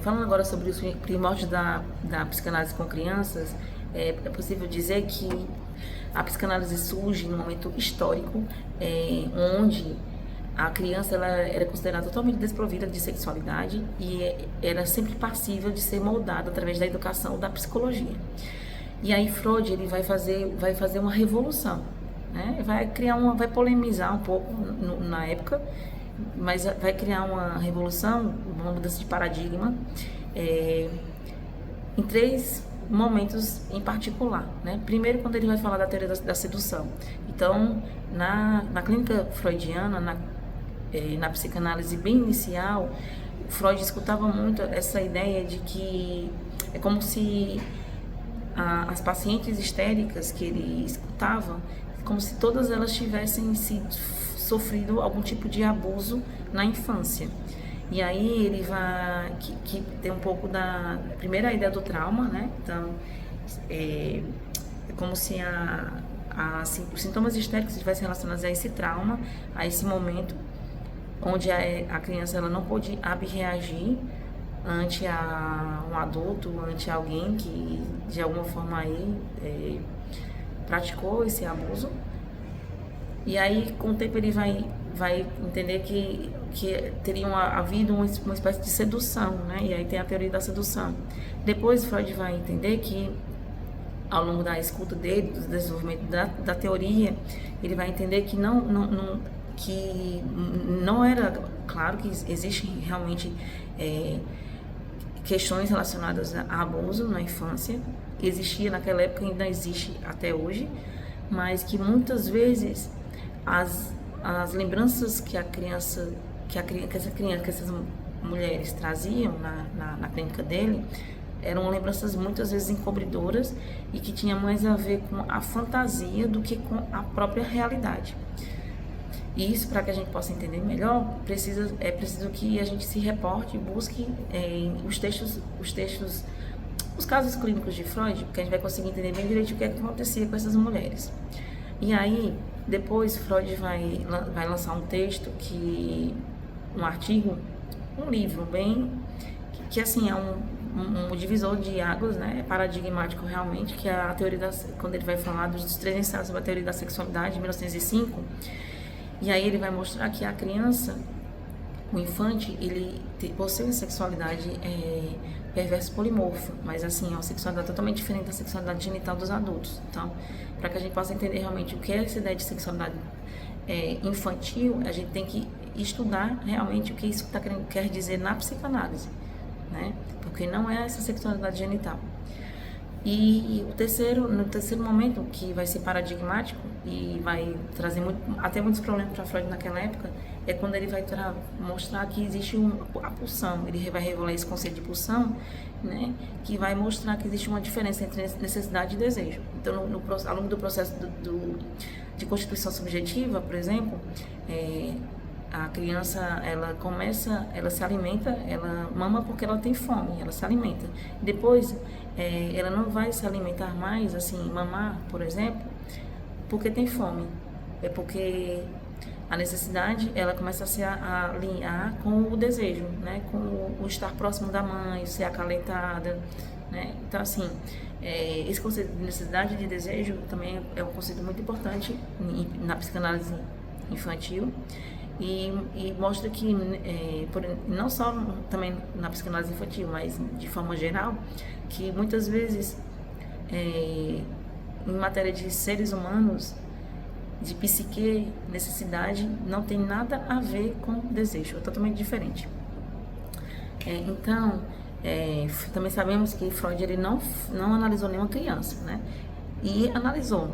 Falando agora sobre os primórdios da psicanálise com crianças, é possível dizer que a psicanálise surge num momento histórico, onde a criança ela era considerada totalmente desprovida de sexualidade e era sempre passível de ser moldada através da educação da psicologia. E aí Freud ele vai fazer uma revolução, né? Vai polemizar um pouco na época, mas vai criar uma revolução, uma mudança de paradigma, em três momentos em particular, né? Primeiro, quando ele vai falar da teoria da sedução. Então, na clínica freudiana, na psicanálise bem inicial, Freud escutava muito essa ideia de que é como se as pacientes histéricas que ele escutava, como se todas elas tivessem sofrido algum tipo de abuso na infância. E aí ele vai que tem um pouco da primeira ideia do trauma, né? Então é como se os sintomas histéricos estivessem relacionados a esse trauma, a esse momento onde a criança ela não pôde abreagir ante um adulto, ante alguém que de alguma forma aí praticou esse abuso. E aí com o tempo ele vai entender que teria havido uma espécie de sedução, né? E aí tem a teoria da sedução. Depois Freud vai entender que ao longo da escuta dele, do desenvolvimento da teoria, ele vai entender que não era claro que existem realmente questões relacionadas a abuso na infância. Existia naquela época, ainda existe até hoje, mas que muitas vezes as lembranças que essas mulheres traziam na clínica dele eram lembranças muitas vezes encobridoras e que tinha mais a ver com a fantasia do que com a própria realidade. E isso, para que a gente possa entender melhor, é preciso que a gente se reporte e busque os casos clínicos de Freud, porque a gente vai conseguir entender bem direito o que acontecia com essas mulheres. E aí, depois, Freud vai lançar um texto, um artigo, um livro bem, que assim, é um divisor de águas, né? É paradigmático realmente, que é a teoria quando ele vai falar dos 3 ensaios sobre a teoria da sexualidade, de 1905, e aí ele vai mostrar que a criança, o infante, ele possui uma sexualidade perverso polimorfa, mas assim, é uma sexualidade totalmente diferente da sexualidade genital dos adultos. Então, para que a gente possa entender realmente o que é essa ideia de sexualidade infantil, a gente tem que estudar realmente o que isso quer dizer na psicanálise, né? Porque não é essa sexualidade genital. E no terceiro momento, que vai ser paradigmático e vai trazer até muitos problemas para Freud naquela época, é quando ele vai mostrar que existe a pulsão. Ele vai revelar esse conceito de pulsão, né, que vai mostrar que existe uma diferença entre necessidade e desejo. Então, ao longo do processo de constituição subjetiva, por exemplo, a criança, ela se alimenta, ela mama porque ela tem fome, ela se alimenta. Depois, ela não vai se alimentar mais, assim, mamar, por exemplo, porque tem fome. É porque a necessidade, ela começa a se alinhar com o desejo, né? Com o estar próximo da mãe, ser acalentada, né? Então, assim, esse conceito de necessidade e de desejo também é um conceito muito importante na psicanálise infantil. E mostra que, não só também na psicanálise infantil, mas de forma geral, que muitas vezes, em matéria de seres humanos, de psique, necessidade, não tem nada a ver com desejo, é totalmente diferente. Então, também sabemos que Freud ele não analisou nenhuma criança, né? E analisou.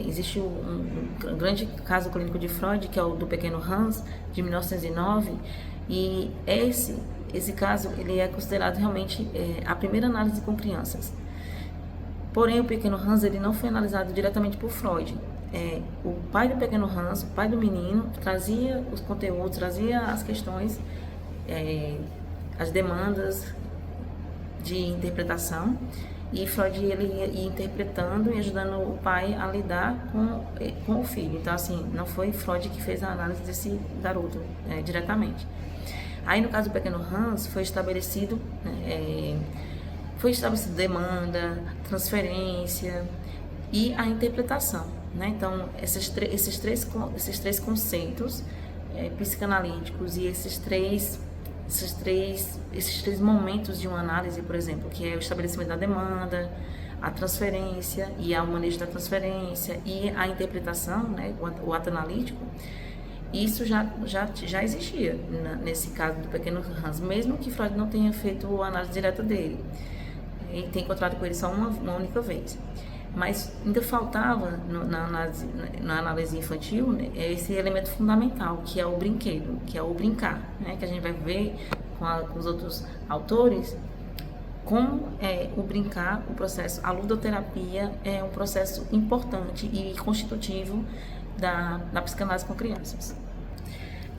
Existe um grande caso clínico de Freud, que é o do pequeno Hans, de 1909, e esse caso ele é considerado realmente a primeira análise com crianças. Porém, o pequeno Hans ele não foi analisado diretamente por Freud. O pai do pequeno Hans, o pai do menino, trazia os conteúdos, trazia as questões, as demandas de interpretação, e Freud ele ia interpretando e ajudando o pai a lidar com o filho. Então, assim, não foi Freud que fez a análise desse garoto diretamente. Aí, no caso do pequeno Hans, foi estabelecido demanda, transferência e a interpretação, né? Então, esses três conceitos psicanalíticos e esses três momentos de uma análise, por exemplo, que é o estabelecimento da demanda, a transferência e o manejo da transferência e a interpretação, né, o ato analítico, isso já existia nesse caso do pequeno Hans, mesmo que Freud não tenha feito a análise direta dele, e tenha encontrado com ele só uma única vez. Mas ainda faltava na análise infantil, né, esse elemento fundamental, que é o brinquedo, que é o brincar, né, que a gente vai ver com os outros autores, como o brincar, o processo, a ludoterapia é um processo importante e constitutivo da psicanálise com crianças.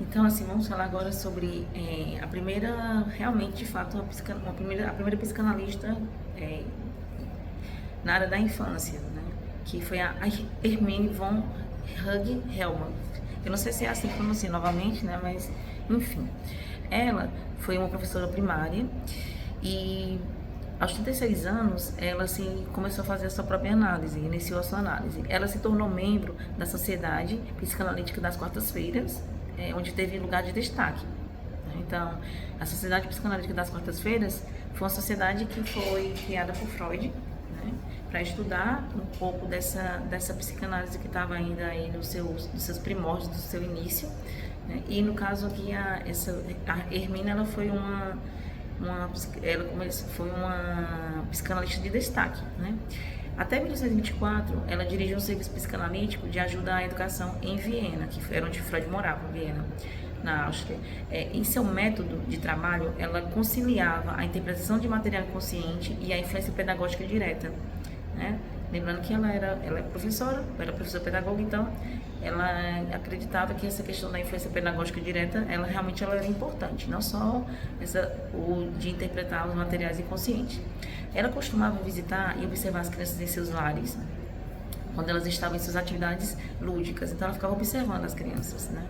Então, assim, vamos falar agora sobre a primeira, realmente, de fato, a primeira psicanalista na área da infância, né? Que foi a Hermine von Hug-Hellman. Eu não sei se é assim que pronuncia novamente, né? Mas, enfim. Ela foi uma professora primária e, aos 36 anos, ela começou a fazer a sua própria análise, iniciou a sua análise. Ela se tornou membro da Sociedade Psicanalítica das Quartas-Feiras, onde teve lugar de destaque. Então, a Sociedade Psicanalítica das Quartas-Feiras foi uma sociedade que foi criada por Freud, né, para estudar um pouco dessa psicanálise que estava ainda aí nos seus primórdios, do seu início, né. E no caso aqui, a Hermine, ela foi uma psicanalista de destaque, né. Até 1924, ela dirigiu um serviço psicanalítico de ajuda à educação em Viena, que era onde Freud morava, Viena, na Áustria. Em seu método de trabalho, ela conciliava a interpretação de material inconsciente e a influência pedagógica direta, né? Lembrando que ela é professora pedagoga, então ela acreditava que essa questão da influência pedagógica direta, ela era importante, não só o de interpretar os materiais inconscientes. Ela costumava visitar e observar as crianças em seus lares, quando elas estavam em suas atividades lúdicas, então ela ficava observando as crianças, né?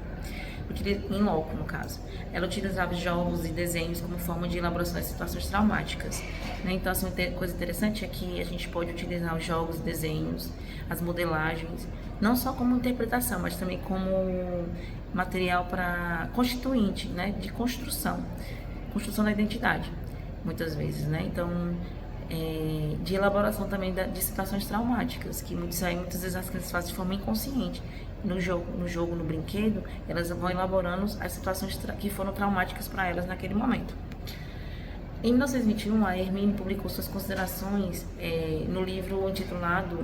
Em loco, no caso. Ela utilizava jogos e desenhos como forma de elaboração das situações traumáticas, né? Então, assim, uma coisa interessante é que a gente pode utilizar os jogos, desenhos, as modelagens, não só como interpretação, mas também como material para constituinte, né? De construção da identidade, muitas vezes, né? Então, de elaboração também de situações traumáticas, que muitas vezes as crianças fazem de forma inconsciente. No jogo, no brinquedo, elas vão elaborando as situações que foram traumáticas para elas naquele momento. Em 1921, a Hermine publicou suas considerações no livro intitulado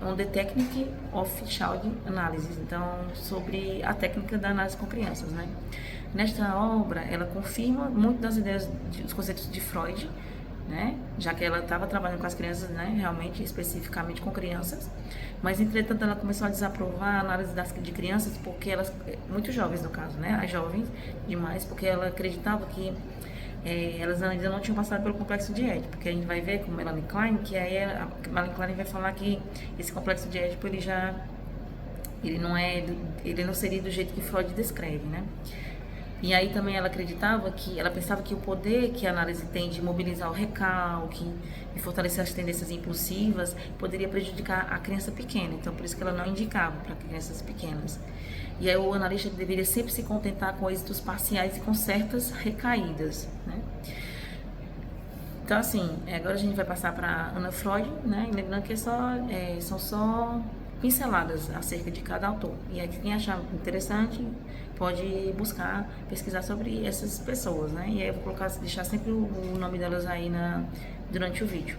On the Technique of Child Analysis, então, sobre a técnica da análise com crianças, né? Nesta obra, ela confirma muito das ideias, dos conceitos de Freud, né? Já que ela estava trabalhando com as crianças, né? Realmente, especificamente com crianças, mas entretanto ela começou a desaprovar a análise de crianças, porque elas, muito jovens no caso, né? As jovens demais, porque ela acreditava que elas ainda não tinham passado pelo complexo de Édipo, porque a gente vai ver com Melanie Klein, que aí a Melanie Klein vai falar que esse complexo de Édipo ele não seria do jeito que Freud descreve, né? E aí também ela pensava que o poder que a análise tem de mobilizar o recalque e fortalecer as tendências impulsivas poderia prejudicar a criança pequena. Então, por isso que ela não indicava para crianças pequenas. E aí o analista deveria sempre se contentar com êxitos parciais e com certas recaídas, né? Então, assim, agora a gente vai passar para Anna Freud, né? E lembrando que são só pinceladas acerca de cada autor. E aí, quem achar interessante pode buscar, pesquisar sobre essas pessoas, né? E aí eu vou deixar sempre o nome delas aí durante o vídeo.